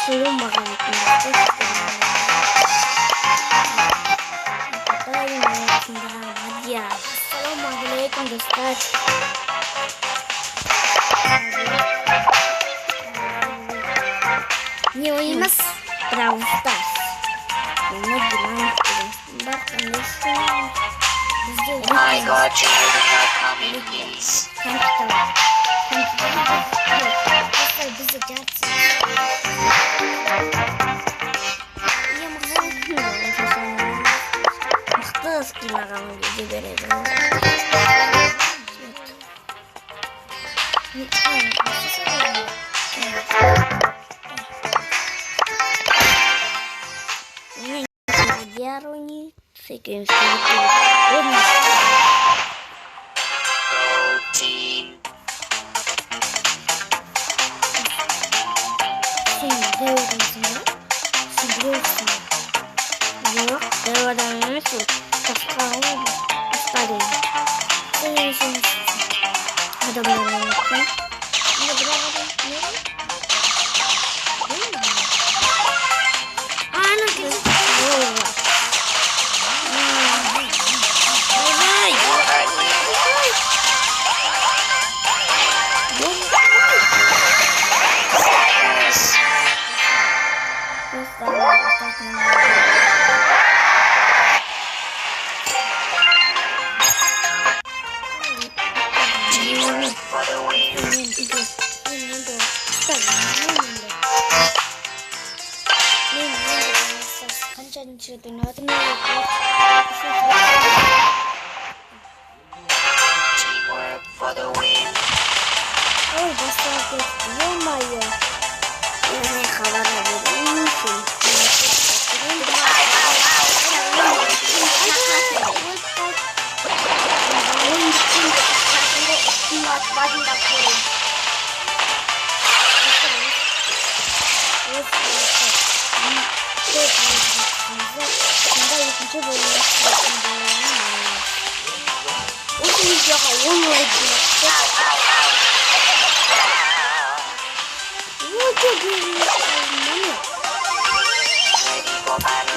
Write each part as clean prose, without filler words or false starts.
Assalamualaikum dostlar. Ne oyunumuz? Bravl Stars. Bunu bilen bakın nasıl? My God, you are coming, please. Bize gelsin. Mıhtı skill'larını bize verelim. Диарони, секунд. Teamwork for the win. Oh, basta olmuyor. Ne kadar verirsin?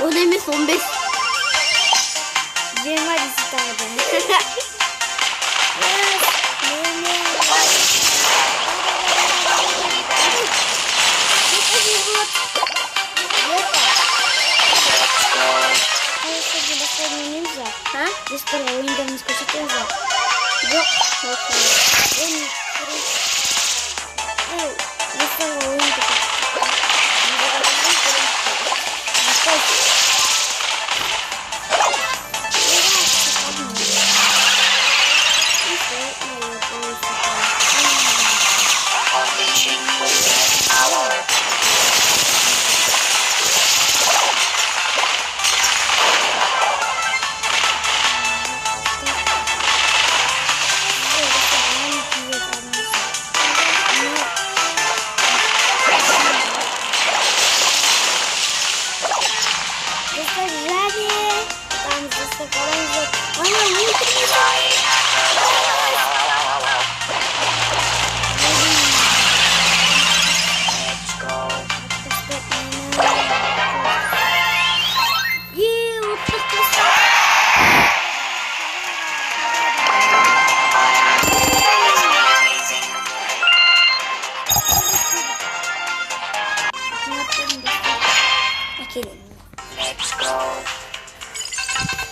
O demiş 15. Cem hadi starda. Ha? Just oyunda mı kaçacağız ya? Yok. Unleashing full power.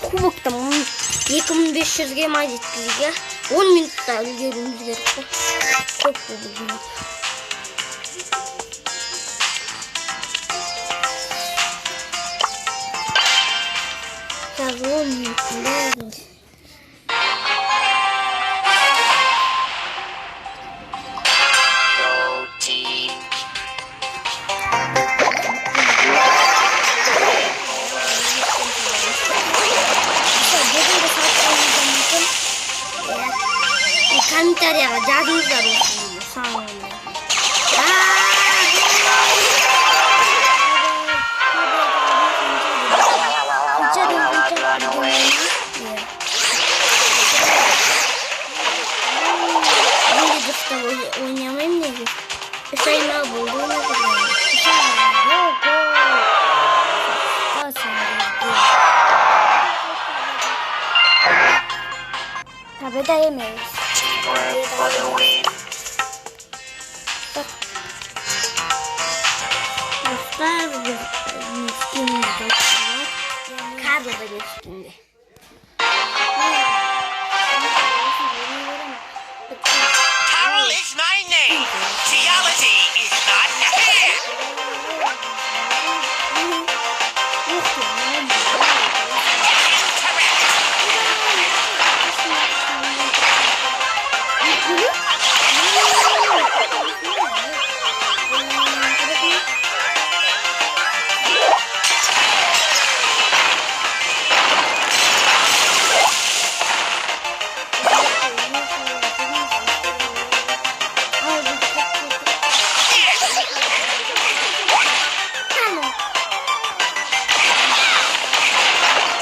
Кубоктан 2500-ге ма жеткизге 10 минутта үлгерүүбүз керек да. Көп болду. Қазір 10 минутта. комментарияға жазыңыздар осыны. Ойнамаймын неге. 3 айна болды. dayamayız. Teamwork for the win. Dostlar üstünde kadro da üstünde. Carol is my name. Geology is not here.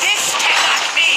This cannot be.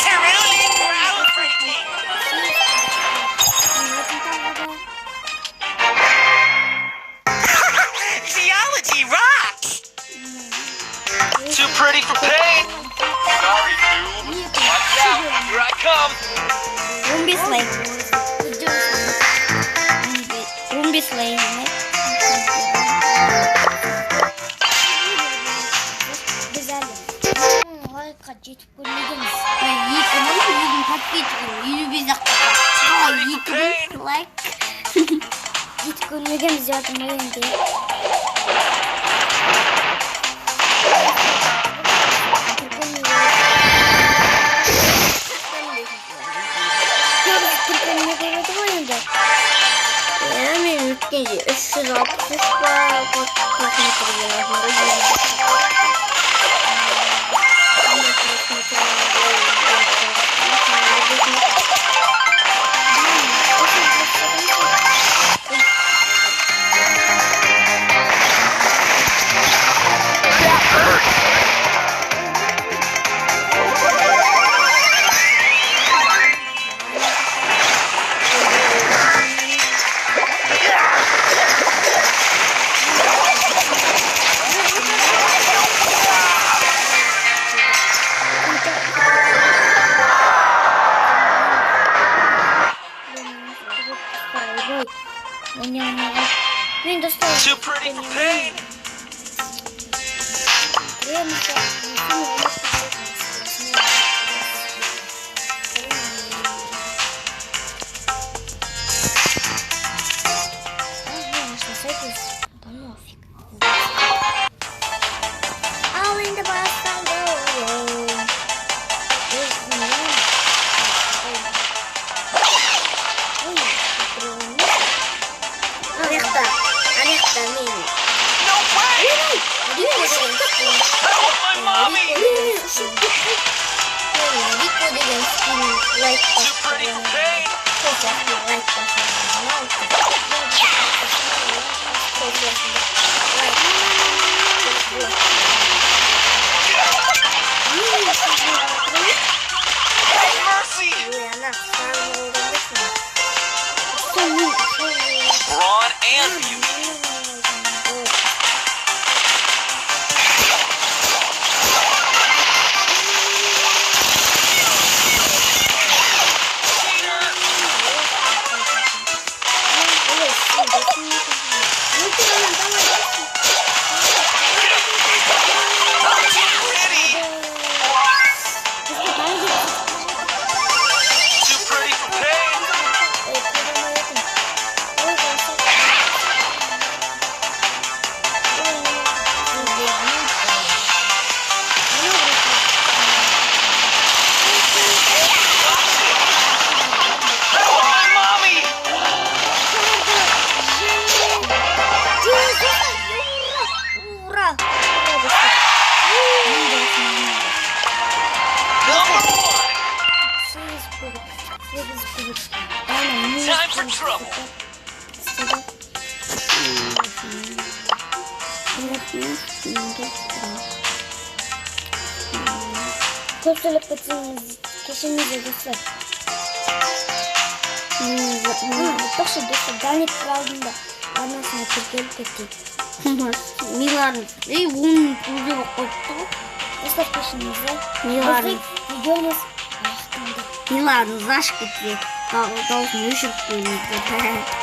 Cerulean groundbreaking. Geology rocks. Too pretty for pain. Sorry, noob. Watch out. Here I come. Rumbi Slay. Rumbi Slay ne? Güzel. Harika. Yetip görmediniz. Ben yıkımı yüzüm kaç geçiyor. 21 dakika. Aa yıkımı like. Yetip görmediniz yardım edin diye. Yani ülkeci 363 var. Kaç metre Too pretty for pain. All in the buffalo. Alerta, alerta, mini. No way. I want my mommy. Rico degen skin like Too pretty for pain. Mercy. Brawn and beauty. Cheater. Көп сөйлеп кетсеңіз кешіріңіздер достар. Айтпақшы достар, Даник алдында арнасына тіркеліп кеткен. Милан, оның көзі болып қойыпты ғой. Достар, кешіріңіздер. Милан. Видеомыз аяқталды. Милан, зашып кетсе, дауысын өшіріп қойыңыздар.